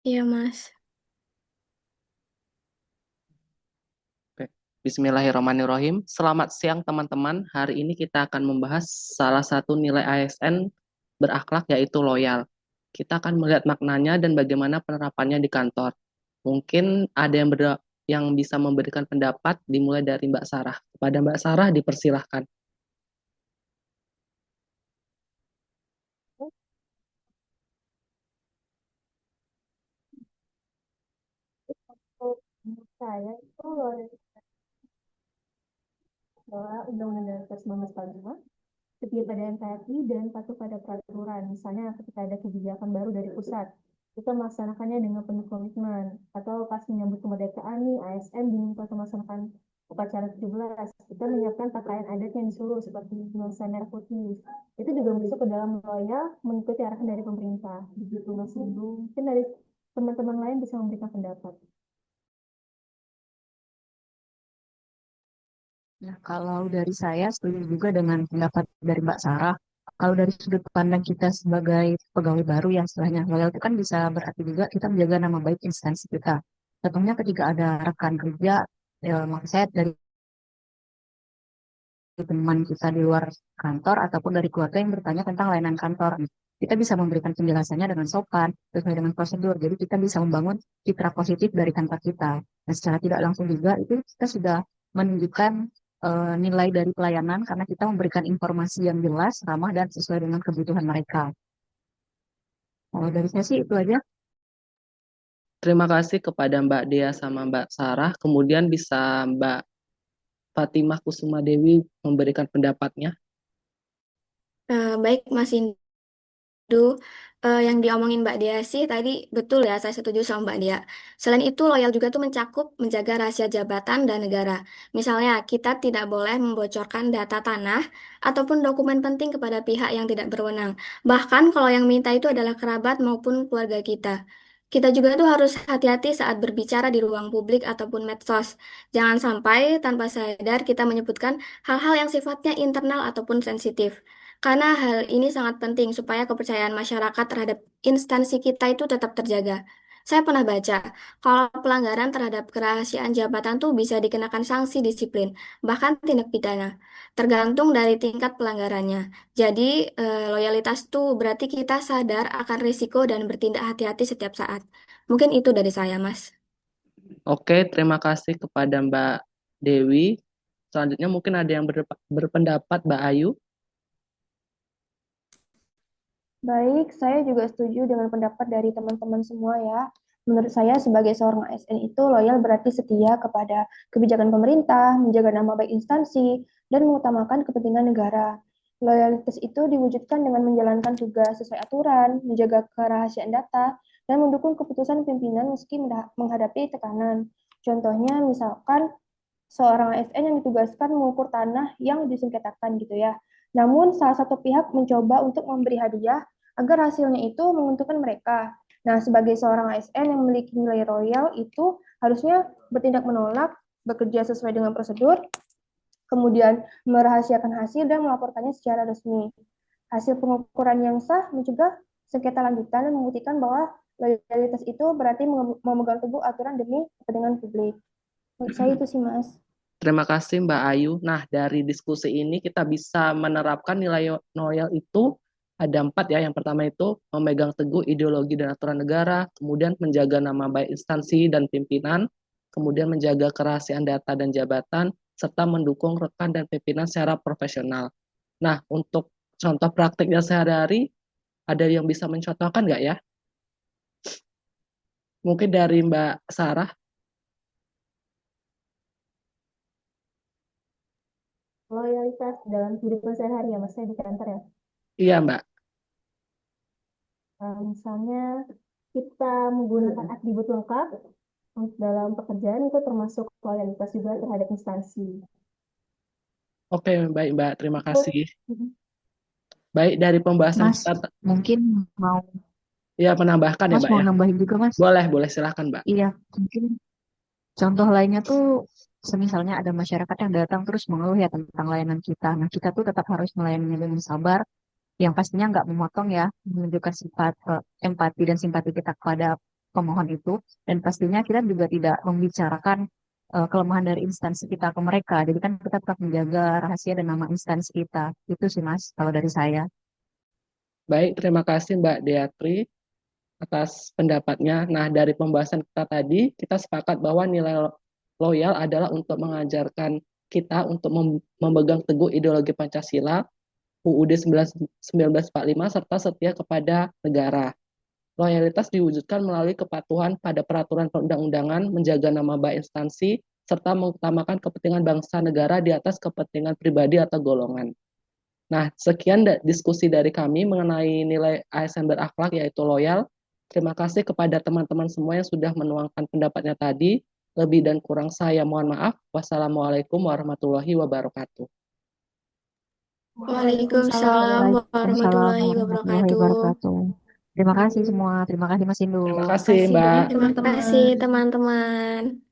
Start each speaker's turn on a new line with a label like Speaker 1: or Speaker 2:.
Speaker 1: Iya, Mas.
Speaker 2: Oke. Bismillahirrahmanirrahim. Selamat siang teman-teman. Hari ini kita akan membahas salah satu nilai ASN berakhlak yaitu loyal. Kita akan melihat maknanya dan bagaimana penerapannya di kantor. Mungkin ada yang bisa memberikan pendapat dimulai dari Mbak Sarah. Kepada Mbak Sarah dipersilahkan.
Speaker 1: Kalau menurut saya itu adalah Undang-Undang Dasar 1945, setia pada NKRI dan patuh pada peraturan. Misalnya ketika ada kebijakan baru dari pusat, kita melaksanakannya dengan penuh komitmen. Atau pas menyambut kemerdekaan nih, ASN diminta untuk melaksanakan upacara 17. Kita menyiapkan pakaian adat yang disuruh seperti nuansa merah putih. Itu juga masuk ke dalam loyal mengikuti arahan dari pemerintah. Begitu Mas Ibu. Mungkin dari teman-teman lain bisa memberikan pendapat.
Speaker 3: Nah, kalau dari saya setuju juga dengan pendapat dari Mbak Sarah. Kalau dari sudut pandang kita sebagai pegawai baru yang istilahnya loyal itu kan bisa berarti juga kita menjaga nama baik instansi kita. Contohnya ketika ada rekan kerja, maksud saya dari teman kita di luar kantor ataupun dari keluarga yang bertanya tentang layanan kantor. Kita bisa memberikan penjelasannya dengan sopan, sesuai dengan prosedur. Jadi kita bisa membangun citra positif dari kantor kita. Dan secara tidak langsung juga itu kita sudah menunjukkan nilai dari pelayanan karena kita memberikan informasi yang jelas, ramah, dan sesuai dengan kebutuhan mereka. Kalau dari saya sih itu aja.
Speaker 2: Terima kasih kepada Mbak Dea sama Mbak Sarah. Kemudian bisa Mbak Fatimah Kusuma Dewi memberikan pendapatnya.
Speaker 1: Baik, Mas Du, yang diomongin Mbak Dia sih tadi betul ya, saya setuju sama Mbak Dia. Selain itu, loyal juga tuh mencakup menjaga rahasia jabatan dan negara. Misalnya, kita tidak boleh membocorkan data tanah ataupun dokumen penting kepada pihak yang tidak berwenang. Bahkan kalau yang minta itu adalah kerabat maupun keluarga kita. Kita juga tuh harus hati-hati saat berbicara di ruang publik ataupun medsos. Jangan sampai tanpa sadar kita menyebutkan hal-hal yang sifatnya internal ataupun sensitif. Karena hal ini sangat penting supaya kepercayaan masyarakat terhadap instansi kita itu tetap terjaga. Saya pernah baca, kalau pelanggaran terhadap kerahasiaan jabatan tuh bisa dikenakan sanksi disiplin, bahkan tindak pidana, tergantung dari tingkat pelanggarannya. Jadi, loyalitas tuh berarti kita sadar akan risiko dan bertindak hati-hati setiap saat. Mungkin itu dari saya, Mas.
Speaker 2: Oke, terima kasih kepada Mbak Dewi. Selanjutnya mungkin ada yang berpendapat Mbak Ayu.
Speaker 4: Baik, saya juga setuju dengan pendapat dari teman-teman semua ya. Menurut saya sebagai seorang ASN itu loyal berarti setia kepada kebijakan pemerintah, menjaga nama baik instansi, dan mengutamakan kepentingan negara. Loyalitas itu diwujudkan dengan menjalankan tugas sesuai aturan, menjaga kerahasiaan data, dan mendukung keputusan pimpinan meski menghadapi tekanan. Contohnya misalkan seorang ASN yang ditugaskan mengukur tanah yang disengketakan gitu ya. Namun salah satu pihak mencoba untuk memberi hadiah agar hasilnya itu menguntungkan mereka. Nah, sebagai seorang ASN yang memiliki nilai royal itu harusnya bertindak menolak, bekerja sesuai dengan prosedur, kemudian merahasiakan hasil dan melaporkannya secara resmi. Hasil pengukuran yang sah mencegah sengketa lanjutan dan membuktikan bahwa loyalitas itu berarti memegang teguh aturan demi kepentingan publik. Menurut saya itu sih, Mas.
Speaker 2: Terima kasih Mbak Ayu. Nah, dari diskusi ini kita bisa menerapkan nilai loyal itu ada empat ya. Yang pertama itu memegang teguh ideologi dan aturan negara, kemudian menjaga nama baik instansi dan pimpinan, kemudian menjaga kerahasiaan data dan jabatan, serta mendukung rekan dan pimpinan secara profesional. Nah, untuk contoh praktiknya sehari-hari, ada yang bisa mencontohkan nggak ya? Mungkin dari Mbak Sarah.
Speaker 1: Loyalitas dalam kehidupan sehari-hari ya, Mas, saya di kantor ya.
Speaker 2: Iya, Mbak.
Speaker 1: Misalnya kita menggunakan atribut lengkap untuk dalam pekerjaan itu termasuk loyalitas juga terhadap instansi.
Speaker 2: Oke, baik Mbak. Terima
Speaker 1: Oh,
Speaker 2: kasih. Baik, dari pembahasan
Speaker 3: Mas,
Speaker 2: kita,
Speaker 3: mungkin mau,
Speaker 2: ya menambahkan ya
Speaker 3: Mas
Speaker 2: Mbak
Speaker 3: mau
Speaker 2: ya.
Speaker 3: nambahin juga, Mas.
Speaker 2: Boleh, boleh silahkan Mbak.
Speaker 3: Iya, mungkin contoh lainnya tuh semisalnya ada masyarakat yang datang terus mengeluh ya tentang layanan kita. Nah, kita tuh tetap harus melayaninya dengan sabar, yang pastinya nggak memotong ya, menunjukkan sifat empati dan simpati kita kepada pemohon itu, dan pastinya kita juga tidak membicarakan kelemahan dari instansi kita ke mereka. Jadi kan kita tetap menjaga rahasia dan nama instansi kita. Itu sih Mas, kalau dari saya.
Speaker 2: Baik, terima kasih Mbak Deatri atas pendapatnya. Nah, dari pembahasan kita tadi, kita sepakat bahwa nilai loyal adalah untuk mengajarkan kita untuk memegang teguh ideologi Pancasila, UUD 1945, serta setia kepada negara. Loyalitas diwujudkan melalui kepatuhan pada peraturan perundang-undangan, menjaga nama baik instansi, serta mengutamakan kepentingan bangsa negara di atas kepentingan pribadi atau golongan. Nah, sekian diskusi dari kami mengenai nilai ASN berakhlak yaitu loyal. Terima kasih kepada teman-teman semua yang sudah menuangkan pendapatnya tadi. Lebih dan kurang saya mohon maaf. Wassalamualaikum warahmatullahi wabarakatuh.
Speaker 1: Waalaikumsalam
Speaker 3: Waalaikumsalam
Speaker 1: warahmatullahi
Speaker 3: warahmatullahi
Speaker 1: wabarakatuh.
Speaker 3: wabarakatuh. Terima kasih semua. Terima kasih Mas Indu.
Speaker 2: Terima
Speaker 4: Terima
Speaker 2: kasih,
Speaker 4: kasih
Speaker 2: Mbak.
Speaker 1: Terima kasih
Speaker 4: teman-teman.
Speaker 1: teman-teman.